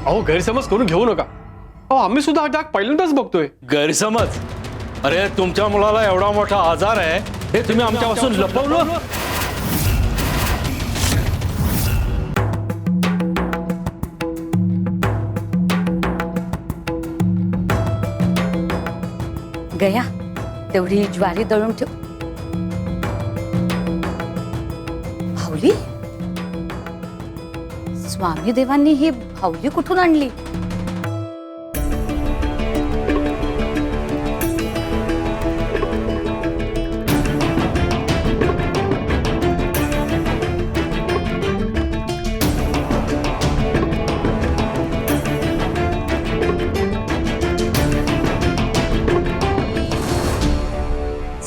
अहो गैरसमज करून घेऊ नका. अहो आम्ही सुद्धा हा डाग पहिल्यांदाच बघतोय. गैरसमज? अरे तुमच्या मुलाला एवढा मोठा आजार आहे हे तुम्ही आमच्यापासून लपवलं. गया तेवढी ज्वारी दळून ठेव. भावली, स्वामी देवांनी ही भावली कुठून आणली?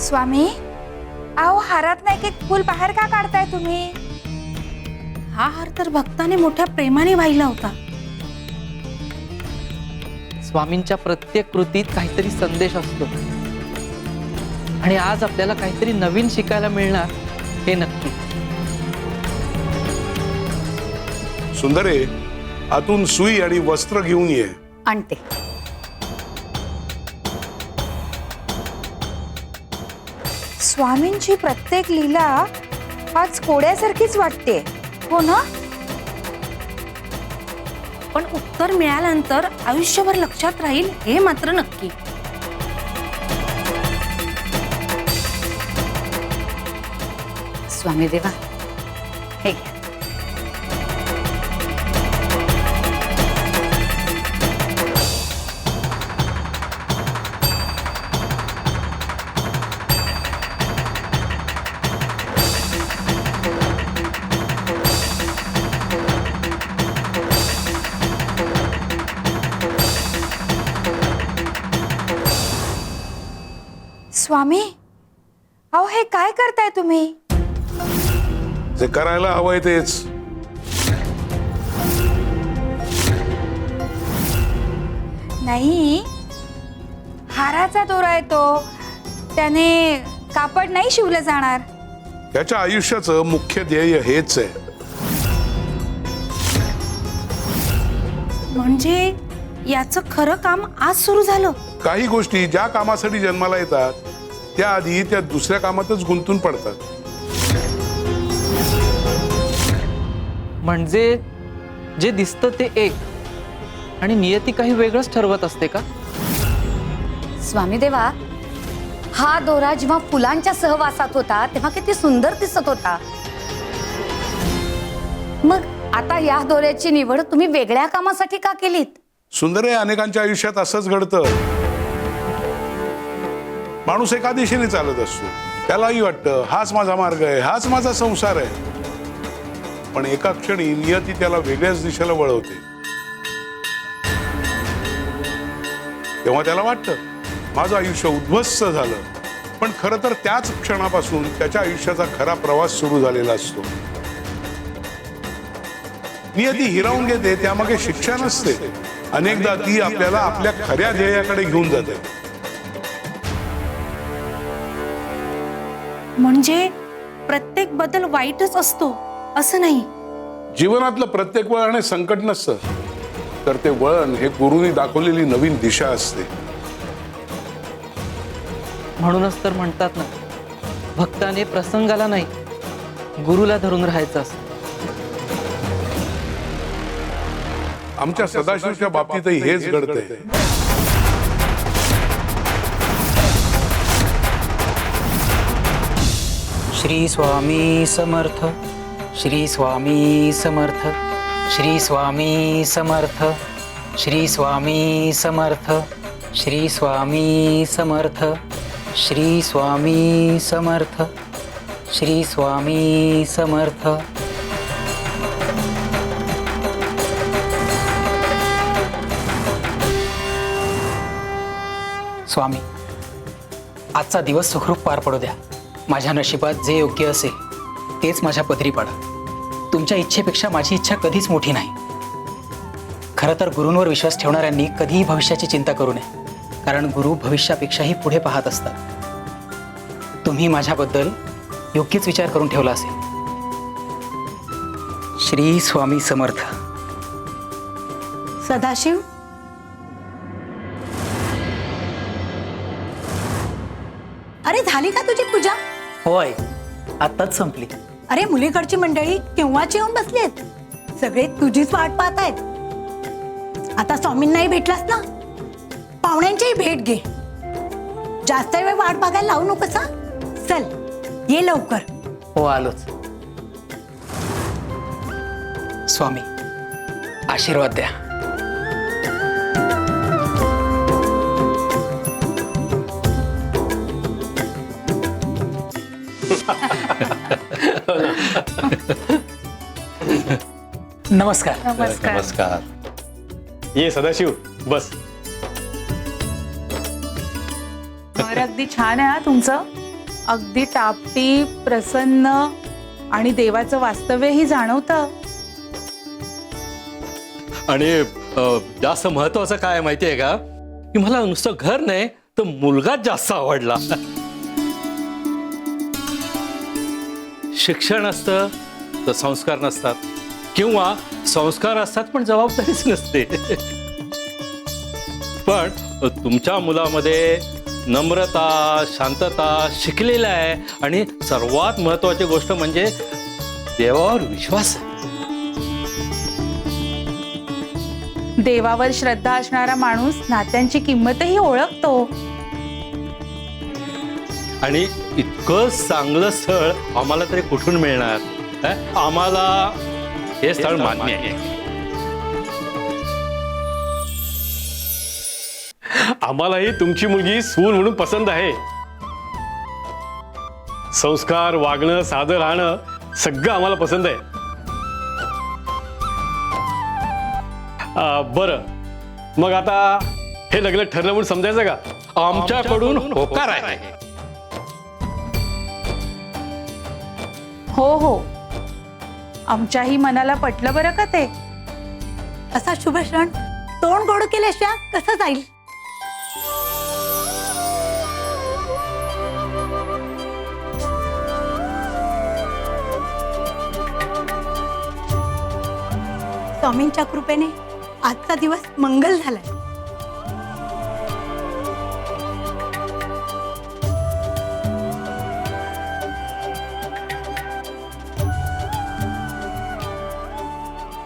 स्वामी, अहो हारात नाही एक फूल बाहेर का काढताय तुम्ही? हा हार तर भक्ताने मोठ्या प्रेमाने वाहिला होता. स्वामींच्या प्रत्येक कृतीत काहीतरी संदेश असतो आणि आज आपल्याला काहीतरी नवीन शिकायला मिळणार हे नक्की. सुंदरे, आतून सुई आणि वस्त्र घेऊन ये. आणते. स्वामींची प्रत्येक लीला आज कोड्यासारखीच वाटते, हो ना? पण उत्तर मिळाल्यानंतर आयुष्यभर लक्षात राहील हे मात्र नक्की. स्वामी देवा, हे घ्या. स्वामी, अहो हे काय करताय तुम्ही? जे करायला हवंय तेच. नाही, हाराचा दोरा आहे तो, त्याने कापड नाही शिवलं जाणार. त्याच्या आयुष्याचं मुख्य ध्येय हेच आहे. म्हणजे याचं खरं काम आज सुरू झालं. काही गोष्टी ज्या कामासाठी जन्माला येतात त्याआधी त्या दुसऱ्या कामातच गुंतून पडतात. म्हणजे जे दिसतं ते एक आणि नियती काही वेगळंच ठरवत असते का? स्वामी देवा, हा दोरा जेव्हा फुलांच्या सहवासात होता तेव्हा किती सुंदर दिसत होता. मग आता या दोऱ्याची निवड तुम्ही वेगळ्या कामासाठी का केलीत? सुंदरे, अनेकांच्या आयुष्यात असंच घडतं. माणूस एका दिशेने चालत असतो, त्यालाही वाटतं हाच माझा मार्ग आहे, हाच माझा संसार आहे. पण एका क्षणी नियती त्याला वेगळ्याच दिशेला वळवते. तेव्हा त्याला वाटतं माझं आयुष्य उद्ध्वस्त झालं. पण खरं तर त्याच क्षणापासून त्याच्या आयुष्याचा खरा प्रवास सुरू झालेला असतो. नियती हिरावून घेते, त्यामागे शिक्षा नसते. अनेकदा ती आपल्याला आपल्या खऱ्या ध्येयाकडे घेऊन जाते. म्हणजे प्रत्येक बदल वाईटच असतो असं नाही. जीवनातलं प्रत्येक वळण हे संकट नसतं, तर ते वळण हे गुरुनी दाखवलेली नवीन दिशा असते. म्हणूनच तर म्हणतात ना, भक्ताने प्रसंगाला नाही गुरुला धरून राहायचं असतं. आमच्या सदाशिवच्या बाबतीतही हेच घडतंय. श्री स्वामी समर्थ. श्री स्वामी समर्थ. श्री स्वामी समर्थ. श्री स्वामी समर्थ. श्री स्वामी समर्थ. श्री स्वामी समर्थ. श्री स्वामी समर्थ. स्वामी, आजचा दिवस सुखरूप पार पडू द्या. माझ्या नशिबात जे योग्य असेल तेच माझ्या पदरी पडा. तुमच्या इच्छेपेक्षा माझी इच्छा कधीच मोठी नाही. खरं तर गुरूंवर विश्वास ठेवणाऱ्यांनी कधीही भविष्याची चिंता करू नये, कारण गुरु भविष्यापेक्षाही पुढे पाहत असतात. तुम्ही माझ्याबद्दल योग्यच विचार करून ठेवला असेल. श्री स्वामी समर्थ. सदाशिव, अरे झाली का तुझी पूजा? होय, आत्ताच संपली. अरे मुलीकडची मंडळी केव्हाची येऊन बसलीत, सगळे तुझीच वाट पाहत आहेत. आता स्वामींनाही भेटलास ना, पाहुण्यांचीही भेट घे. जास्त वेळ वाट बघायला लावू नकोस हा. चल ये लवकर. हो, आलोच. स्वामी, आशीर्वाद द्या. नमस्कार. नमस्कार. ये सदाशिव, बस. घर अगदी छान आहे हा तुमचं. अगदी टापटीप, प्रसन्न आणि देवाचं वास्तव्यही जाणवतं. आणि जास्त महत्वाचं काय माहितीये का, की मला नुसतं घर नाही तर मुलगाच जास्त आवडला. शिक्षण असतं तर संस्कार नसतात, किंवा संस्कार असतात पण जबाबदारीच नसते. पण तुमच्या मुलामध्ये नम्रता, शांतता शिकलेला आहे, आणि सर्वात महत्वाची गोष्ट म्हणजे देवावर विश्वास आहे. देवावर श्रद्धा असणारा माणूस नात्यांची किंमतही ओळखतो. आणि इतकं चांगलं स्थळ आम्हाला तरी कुठून मिळणार? आम्हाला हे स्थळ मान्य आहे. आम्हालाही तुमची मुलगी सून म्हणून पसंत आहे. संस्कार, वागणं, साधं राहणं सगळं आम्हाला पसंत आहे. बरं, मग आता हे लग्न ठरलं म्हणून समजायचं का? आमच्याकडून होकार आहे. हो हो, आमच्याही मनाला पटलं बरं का ते. असा शुभ क्षण तोंड गोड केल्याशिवाय कसं जाईल? स्वामींच्या कृपेने आजचा दिवस मंगल झालाय.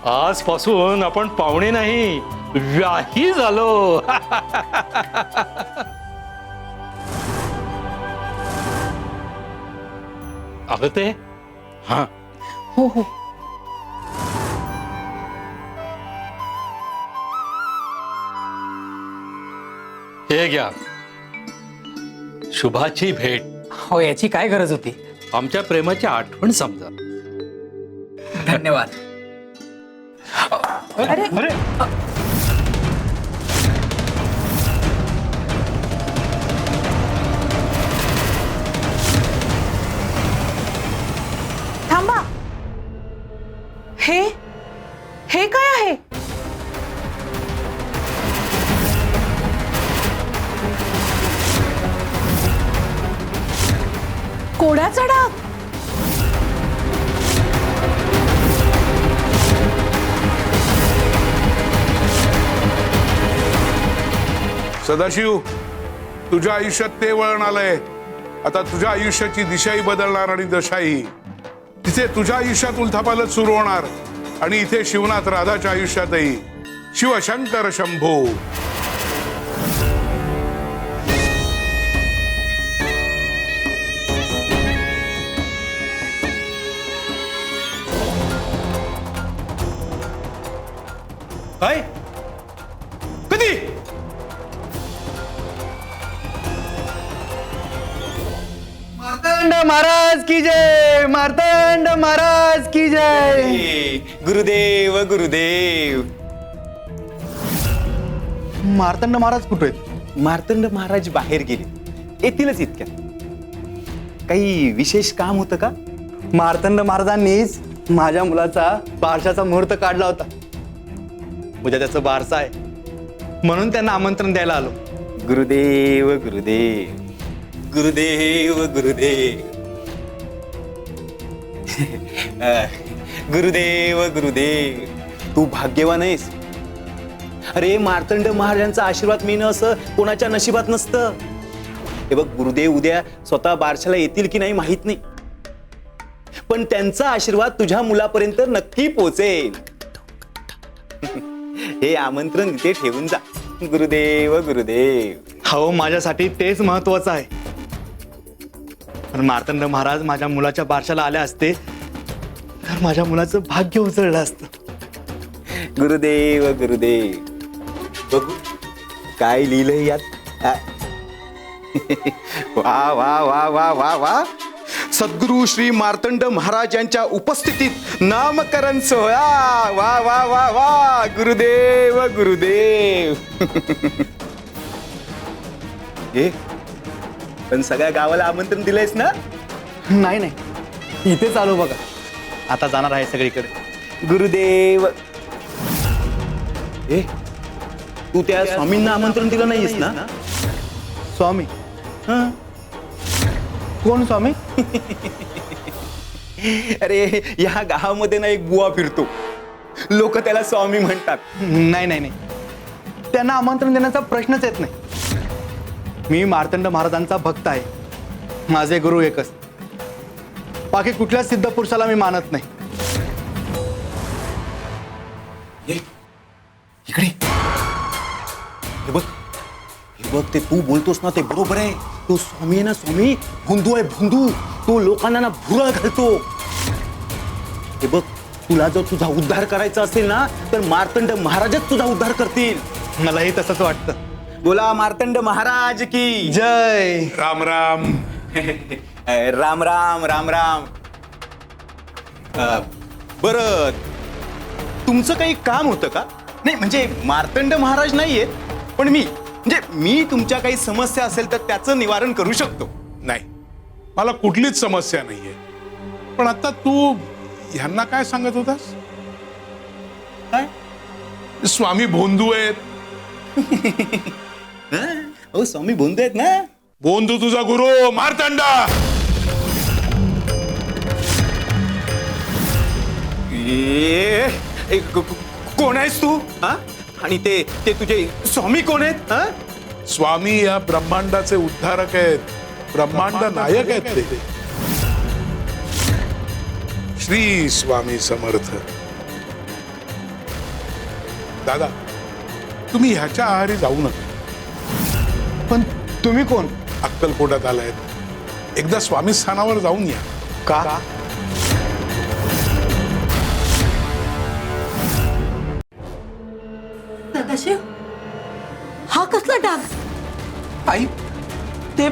आजपासून आपण पाहुणे नाही, व्याही झालो. अगं ते, हा, हो हो. हे घ्या, शुभाची भेट. हो, याची काय गरज होती? आमच्या प्रेमाची आठवण समजा. धन्यवाद. अरे थांबा, हे काय आहे? कोड्याचा डाग. सदाशिव, तुझ्या आयुष्यात ते वळण आलंय. आता तुझ्या आयुष्याची दिशाही बदलणार आणि दशाही. तिथे तुझ्या आयुष्यात उलथापालथ सुरू होणार, आणि इथे शिवनाथ राधाच्या आयुष्यातही शिवशंकर शंभो. काय? कधी? मार्तंड महाराज की जय. मार्तंड महाराज की जय. गुरुदेव गुरुदेव. मार्तंड महाराज कुठे आहेत? मार्तंड महाराज बाहेर गेले, येतीलच इतक्यात. काही विशेष काम होतं का? मार्तंड महाराजांनीच माझ्या मुलाचा बारशाचा मुहूर्त काढला होता. उद्या त्याचं बारसा आहे, म्हणून त्यांना आमंत्रण द्यायला आलो. गुरुदेव गुरुदेव. गुरुदेव गुरुदेव. गुरुदेव गुरुदेव. तू भाग्यवान आहेस. अरे मार्तंड महाराजांचा आशीर्वाद मिळणं असं कोणाच्या नशिबात नसतं. हे बघ गुरुदेव उद्या स्वतः बारशाला येतील की नाही माहित नाही, पण त्यांचा आशीर्वाद तुझ्या मुलापर्यंत नक्की पोहोचेल. हे आमंत्रण इथे ठेवून जा. गुरुदेव गुरुदेव. हो, माझ्यासाठी तेच महत्वाचं आहे. पण मार्तंड महाराज माझ्या मुलाच्या बारशाला आले असते तर माझ्या मुलाचं भाग्य उजळलं असतं. गुरुदेव गुरुदेव. बघू काय लिहिलंय यात. वा वा वा वा वा वा. सद्गुरु श्री मार्तंड महाराज यांच्या उपस्थितीत नामकरण सोहळा. वा वा वा वा. गुरुदेव गुरुदेव. हे पण सगळ्या गावाला आमंत्रण दिलंयस ना? नाही नाही, इथेच आलो बघा. आता जाणार आहे सगळीकडे. गुरुदेव. ए तू त्या स्वामींना आमंत्रण दिलं नाहीस ना? स्वामी? हं. कोण स्वामी? अरे या गावामध्ये ना एक बुवा फिरतो, लोक त्याला स्वामी म्हणतात. नाही नाही नाही, त्यांना आमंत्रण देण्याचा प्रश्नच येत नाही. मी मार्तंड महाराजांचा भक्त आहे. माझे गुरु एकच, बाकी कुठल्याच सिद्ध पुरुषाला मी मानत नाही. इकडे हे बघ, हे बघ, ते तू बोलतोस ना ते बरोबर आहे. तो स्वामी आहे ना, स्वामी भोंदू आहे, भोंदू. तो लोकांना ना भुरळ घालतो. हे बघ, तुला जर तुझा उद्धार करायचा असेल ना तर मार्तंड महाराजच तुझा उद्धार करतील. मलाही तसंच वाटतं. बोला मार्तंड महाराज की जय. राम राम. राम राम राम राम. बरं, तुमचं काही काम होतं का? नाही म्हणजे मार्तंड महाराज नाहीयेत, पण मी तुमच्या काही समस्या असेल तर त्याचं निवारण करू शकतो. नाही, मला कुठलीच समस्या नाहीये. पण आता तू ह्यांना काय सांगत होतास? काय? स्वामी भोंदू आहेत. हो, स्वामी भोंदू आहेत ना. भोंदू तुझा गुरु मार्तंड. कोण आहेस तू? हा? आणि ते तुझे स्वामी कोण आहेत? हा? स्वामी या ब्रह्मांडाचे उद्धारक आहेत, ब्रह्मांड नायक आहेत ते. श्री स्वामी समर्थ. दादा, तुम्ही ह्याच्या आहारी जाऊ नका. पण तुम्ही कोण? अक्कलकोटात आलायत, एकदा स्वामी स्थानावर जाऊन या. का? सदाशिव, हा कसला डाग? आई, ते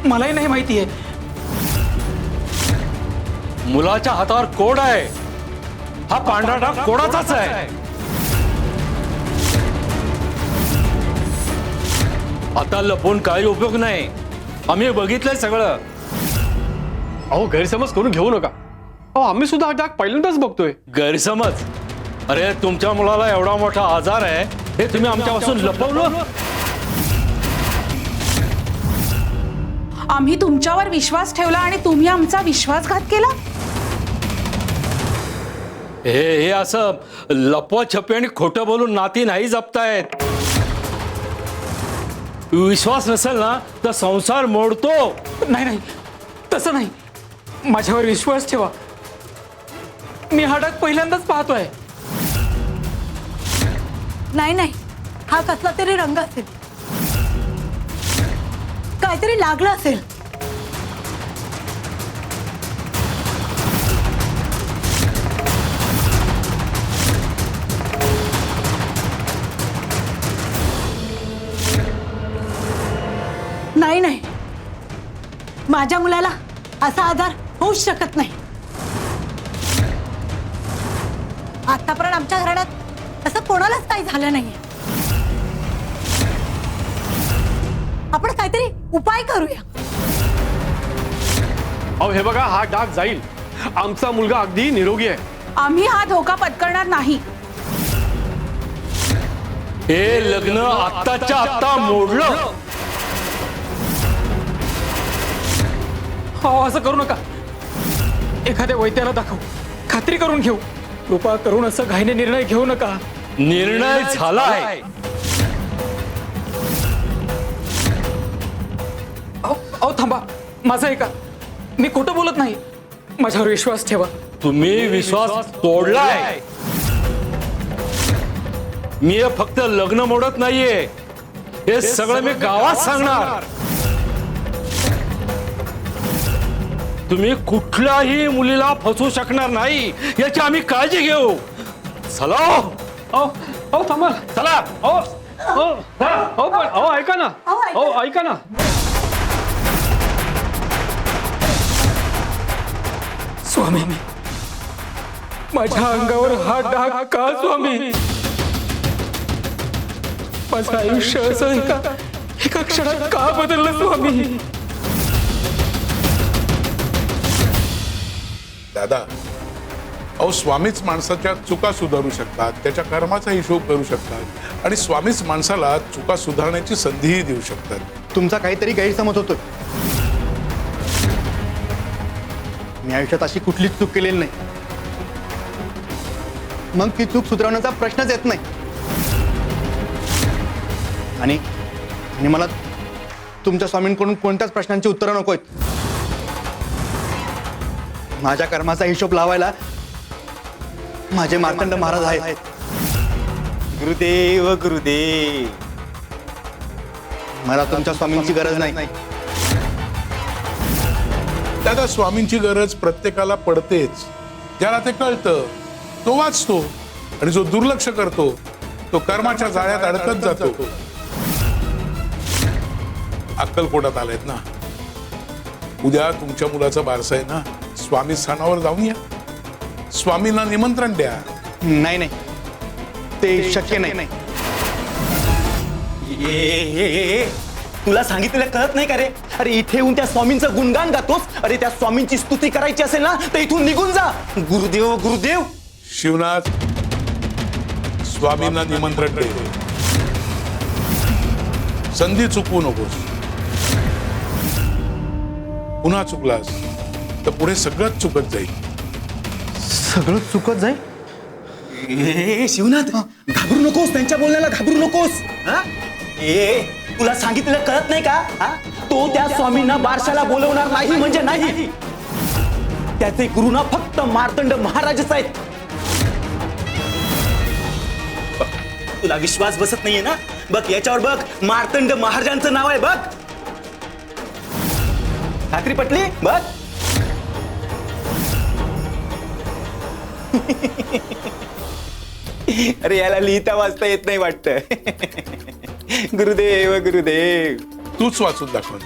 मलाही नाही माहितीये. मुलाच्या हातावर कोड आहे. हा पांढरा डाग कोडाचाच आहे. आता लपून काही उपयोग नाही. आम्ही बघितलंय सगळं. अहो, गैरसमज करून घेऊ नका. अहो, आम्ही सुद्धा हा डाग पहिल्यांदाच बघतोय. गैरसमज? अरे तुमच्या मुलाला एवढा मोठा आजार आहे हे तुम्ही आमच्यापासून लपवलं. आम्ही तुमच्यावर विश्वास ठेवला आणि तुम्ही आमचा विश्वासघात केला. हे असं लपवाछपी आणि खोटं बोलून नाती नाही जपतायत. विश्वास नसेल ना तर संसार मोडतो. नाही नाही, तसं नाही. माझ्यावर विश्वास ठेवा. मी हा डाग पहिल्यांदाच पाहतोय. नाही नाही, हा कसला तरी रंग असेल, काहीतरी लागलं असेल. नाही नाही, माझ्या मुलाला असा आजार होऊच शकत नाही. आतापर्यंत आमच्या घराण्यात असं कोणालाच काही झालं नाहीये. आपण काहीतरी उपाय करूया. अहो, हे बघा, हा डाग जाईल. आमचा मुलगा अगदी निरोगी आहे. आम्ही हा धोका पत्करणार नाही. हे लग्न आत्ताच्या आत्ता मोडलं. हो, असं करू नका. एखाद्या वैद्याला दाखव, खात्री करून घेऊ. कृपा करून असं घाईने निर्णय घेऊ नका. निर्णय झालाय. अहो थांबा, माझं ऐका, मी खोटं बोलत नाही, माझ्यावर विश्वास ठेवा. तुम्ही विश्वास तोडलाय. मी हे फक्त लग्न मोडत नाहीये, हे सगळं मी गावात सांगणार. तुम्ही कुठल्याही मुलीला फसवू शकणार नाही याची आम्ही काळजी घेऊ. चला अहो थांबा. चला. अहो ऐका ना. अहो ऐका ना. स्वामी, माझ्या अंगावर हा डाग का स्वामी? माझं आयुष्य असं एका क्षणात का बदललं स्वामी? दादा, अहो स्वामीच माणसाच्या चुका सुधारू शकतात, त्याच्या कर्माचा हिशोब करू शकतात आणि स्वामीच माणसाला चुका सुधारण्याची संधीही देऊ शकतात. तुमचा काहीतरी गैरसमज होतोय. मी आयुष्यात अशी कुठलीच चूक केलेली नाही. मग ती चूक सुधारण्याचा प्रश्नच येत नाही. आणि मला तुमच्या स्वामींकडून कोणत्याच प्रश्नांची उत्तरं नको आहेत. माझ्या कर्माचा हिशोब लावायला माझे मार्तंड महाराज आहेत. गुरुदेव गुरुदेव. मला तुमच्या स्वामींची गरज नाही. दादा, स्वामींची गरज प्रत्येकाला पडतेच. ज्याला ते कळतं तो वाचतो आणि जो दुर्लक्ष करतो तो कर्माच्या जाळ्यात अडकत जातो. अक्कलकोटात आलेत ना, उद्या तुमच्या मुलाचा बारसा आहे ना, स्वामी स्थानावर जाऊन या, स्वामींना निमंत्रण द्या. नाही, ते शक्य नाही. तुला सांगितलेलं कळत नाही का रे? अरे इथे येऊन त्या स्वामींचं गुणगान गातोस. अरे त्या स्वामींची स्तुती करायची असेल ना तर इथून निघून जा. गुरुदेव गुरुदेव. शिवनाथ, स्वामींना निमंत्रण दे. संधी चुकवू नकोस. पुन्हा चुकलास तर पुढे सगळंच चुकत जाईल. सगळं चुकत जाईल. शिवनाथ, घाबरू नकोस, त्यांच्या बोलण्याला घाबरू नकोस. तुला सांगितलेलं कळत नाही का? तो त्या स्वामींना बारशाला बोलवणार नाही म्हणजे नाही. त्याचे गुरु ना फक्त मार्तंड महाराजच आहेत. तुला विश्वास बसत नाहीये ना? बघ याच्यावर बघ, मार्तंड महाराजांचं नाव आहे बघ. खात्री पटली? बघ. अरे याला लिहिता वाचता येत नाही वाटतं. गुरुदेव गुरुदेव. तूच वाचून दाखव.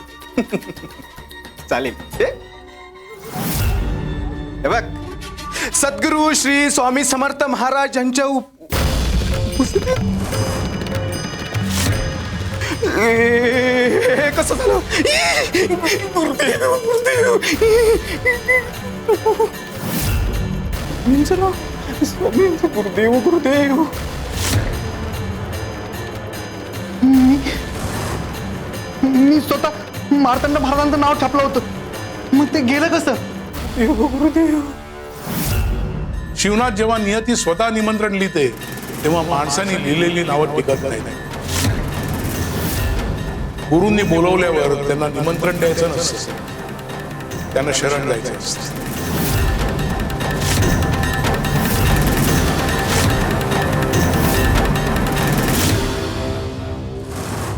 चालेल. हे बघ, सद्गुरु श्री स्वामी समर्थ महाराज यांच्या कसं झालं? गुरुदेव गुरुदेव. स्वामींचं गुरुदेव गुरुदेव. मी स्वतः मार्तंड महाराजांचं नाव छापलं होतं. मग ते गेलं कसं? गुरुदेव. शिवनाथ, जेव्हा नियती स्वतः निमंत्रण लिहिते तेव्हा माणसाने लिहिलेली नावं टिकत नाही. गुरूंनी बोलवल्यावर त्यांना निमंत्रण द्यायचं नसतं, त्यांना शरण द्यायचं असतं.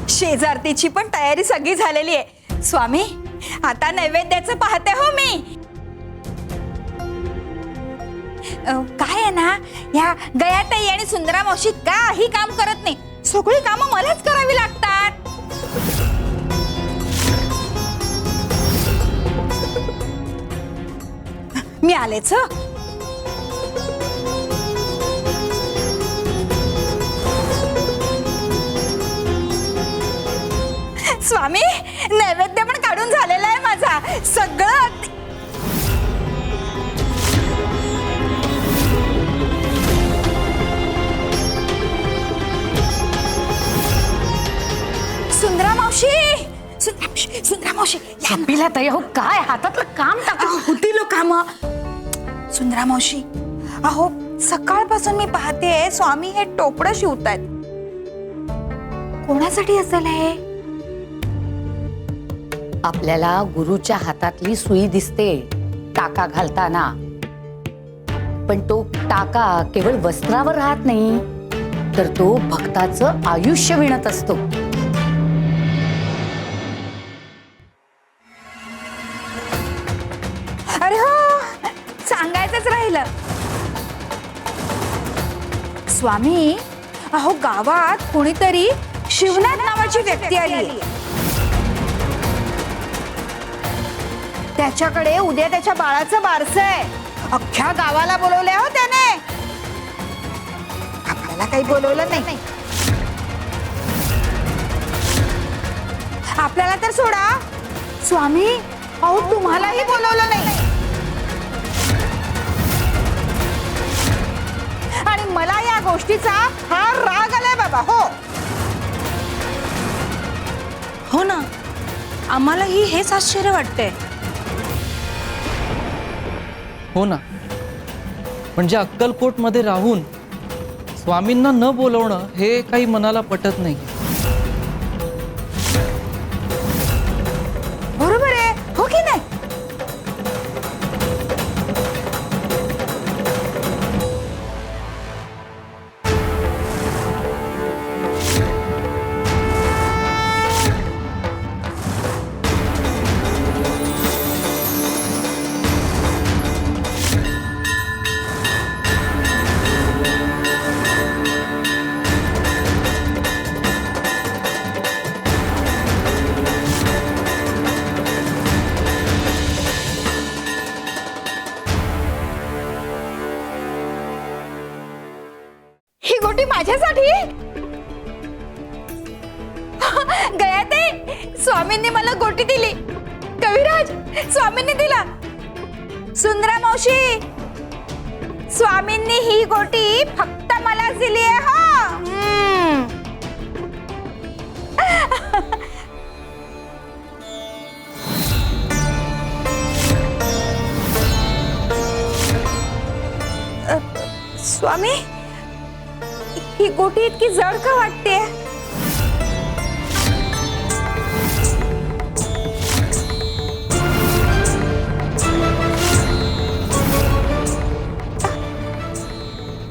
शेजारतीची पण तयारी सगळी झालेली आहे. स्वामी, आता नैवेद्याचं पाहते हो मी. काय आहे ना, या गयाताई आणि सुंदरा मावशी काही काम करत नाही. सगळी कामं मलाच करावी लागतात. मी आलेच. स्वामी, नैवेद्य पण काढून झालेला आहे माझा. सगळं सुंदरा मावशी, सुंदरा मावशी, छपिला ताई, हो काय हातातलं काम टाकून होती लो काम. सुंदरा मावशी, अहो सकाळपासून मी पाहतेय स्वामी हे टोपडं शिवतायत. कोणासाठी असेल हे? आपल्याला गुरुच्या हातातली सुई दिसते टाका घालताना, पण तो टाका केवळ वस्त्रावर राहत नाही, तर तो भक्ताचं आयुष्य विणत असतो. अरे हो, सांगायचंच राहिलं. स्वामी, अहो गावात कोणीतरी शिवनाथ नावाची व्यक्ती आली. त्याच्याकडे उद्या त्याच्या बाळाचं बारसं आहे. अख्ख्या गावाला बोलवलंय हो त्याने. आपल्याला काही बोलवलं नाही. आपल्याला तर सोडा स्वामी, अहो तुम्हालाही बोलवलं नाही. आणि मला या गोष्टीचा फार राग आलाय बाबा. हो ना, आम्हालाही हेच आश्चर्य वाटतंय. हो ना, म्हणजे अक्कलकोटमध्ये राहून स्वामींना न बोलवणं हे काही मनाला पटत नाही. बरोबर आहे हो की नाही? ही गोटी माझ्यासाठी गया ते स्वामींनी मला गोटी दिली. कविराज, स्वामींनी दिला. सुंदरा मावशी, स्वामींनी ही गोटी फक्त मलाच दिली आहे. स्वामी, ही गोटी इतकी जड का वाटते?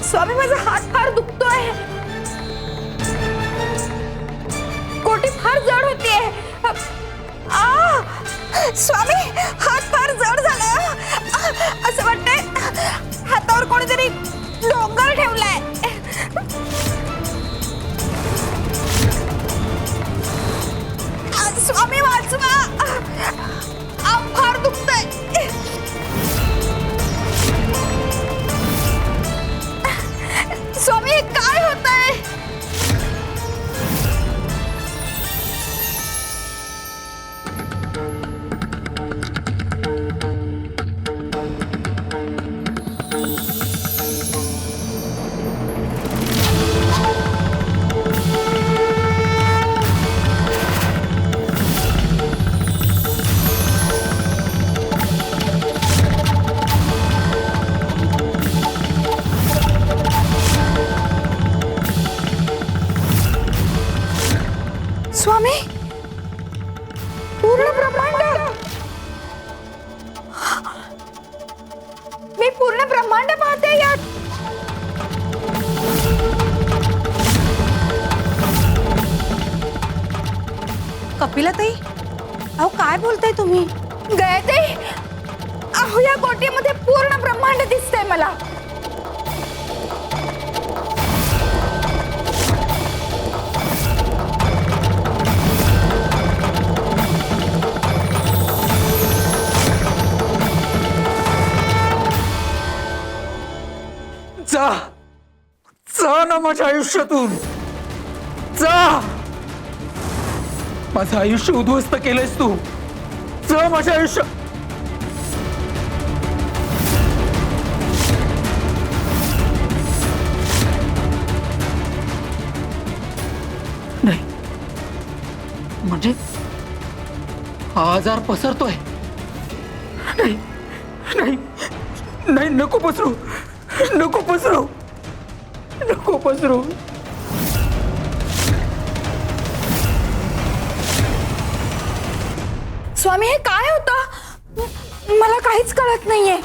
स्वामी, माझा हात फार दुखतोय. गोटी फार जड होतीये. स्वामी, हात फार जड झालाय. असं वाटतंय हातावर कोणीतरी डोंगर ठेवलाय. स्वामी वाचवा, फार दुखतंय. स्वामी, काय होतंय? स्वामी, पूर्ण ब्रह्मांड, मी पूर्ण ब्रह्मांड पाहते यात. कपिलाताई, अहो काय बोलताय तुम्ही? गयाताई, अहो या गोटीमध्ये पूर्ण ब्रह्मांड दिसतंय मला. जा, जा ना माझ्या आयुष्यातून जा. माझं आयुष्य उद्ध्वस्त केलंयस तू. जा माझ्या आयुष्य. नाही, म्हणजे हा आजार पसरतोय. नाही नाही नाही, नको पसरू. नको पसरू, नको पसरू. स्वामी हे काय होतं? मला काहीच कळत नाहीये.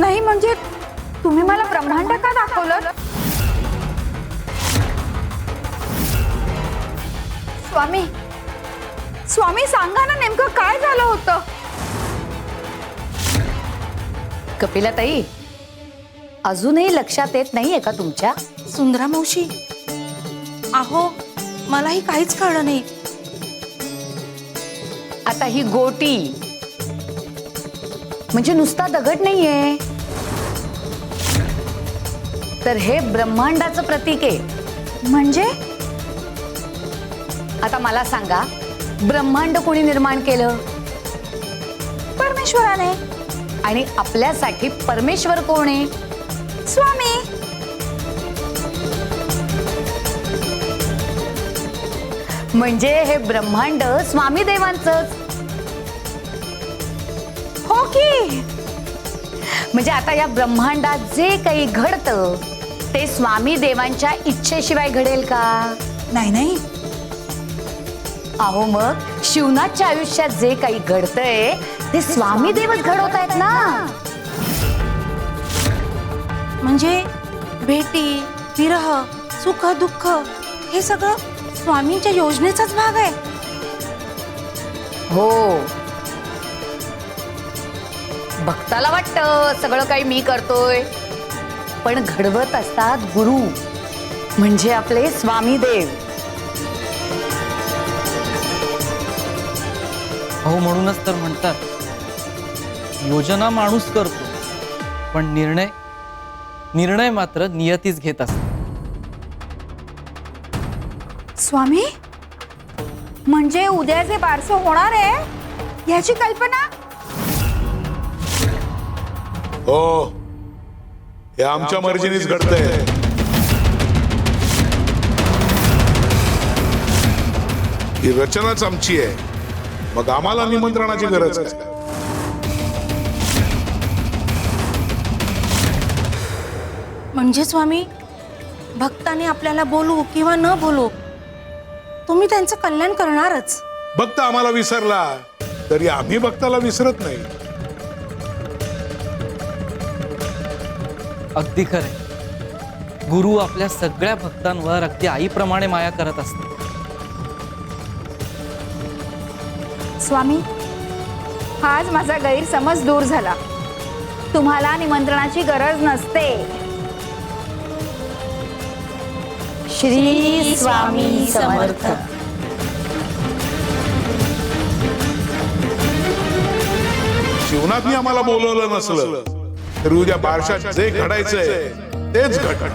नाही म्हणजे तुम्ही मला ब्रह्मांड का दाखवलं? स्वामी, स्वामी सांगा ना नेमकं काय झालं होतं? कपिलाताई, अजूनही लक्षात येत नाहीये का तुमच्या? सुंदरा मावशी, अहो मलाही काहीच कळलं नाही. आता ही गोटी म्हणजे नुसता दगड नाहीये, तर हे ब्रह्मांडाचं प्रतीक आहे. म्हणजे आता मला सांगा, ब्रह्मांड कोणी निर्माण केलं? परमेश्वराने. आणि आपल्यासाठी परमेश्वर कोण आहे? स्वामी. म्हणजे हे ब्रह्मांड स्वामी देवांचंच. हो की. म्हणजे आता या ब्रह्मांडात जे काही घडतं ते स्वामी देवांच्या इच्छेशिवाय घडेल का? नाही नाही. अहो मग शिवनाथच्या आयुष्यात जे काही घडतंय ते स्वामी देवच घडवत आहेत ना. म्हणजे भेटी, विरह, सुख दुःख हे सगळं स्वामींच्या योजनेचाच भाग आहे. हो, भक्ताला वाटतं सगळं काही मी करतोय, पण घडवत असतात गुरु, म्हणजे आपले स्वामी देव. अहो म्हणूनच तर म्हणतात, योजना माणूस करतो पण निर्णय मात्र नियतीच घेत असते. स्वामी, म्हणजे उद्या जे बारसं होणार आहे याची कल्पना? हो, हे आमच्या मर्जीनेच घडतंय. ही रचनाच आमची आहे, मग आम्हाला निमंत्रणाची गरज आहे. म्हणजे स्वामी, भक्ताने आपल्याला बोलू किंवा न बोलू तुम्ही त्यांचं कल्याण करणारच. भक्त आम्हाला विसरला तरी आम्ही भक्ताला विसरत नाही. अगदी खरंय. गुरु आपल्या सगळ्या भक्तांवर अगदी आईप्रमाणे माया करत असते. स्वामी, आज माझा गैरसमज दूर झाला. तुम्हाला निमंत्रणाची गरज नसते. श्री स्वामी समर्थ. शिवनाथनी आम्हाला बोलवलं नसलं तरी उद्या बारशात जे घडायचंय तेच घडणार.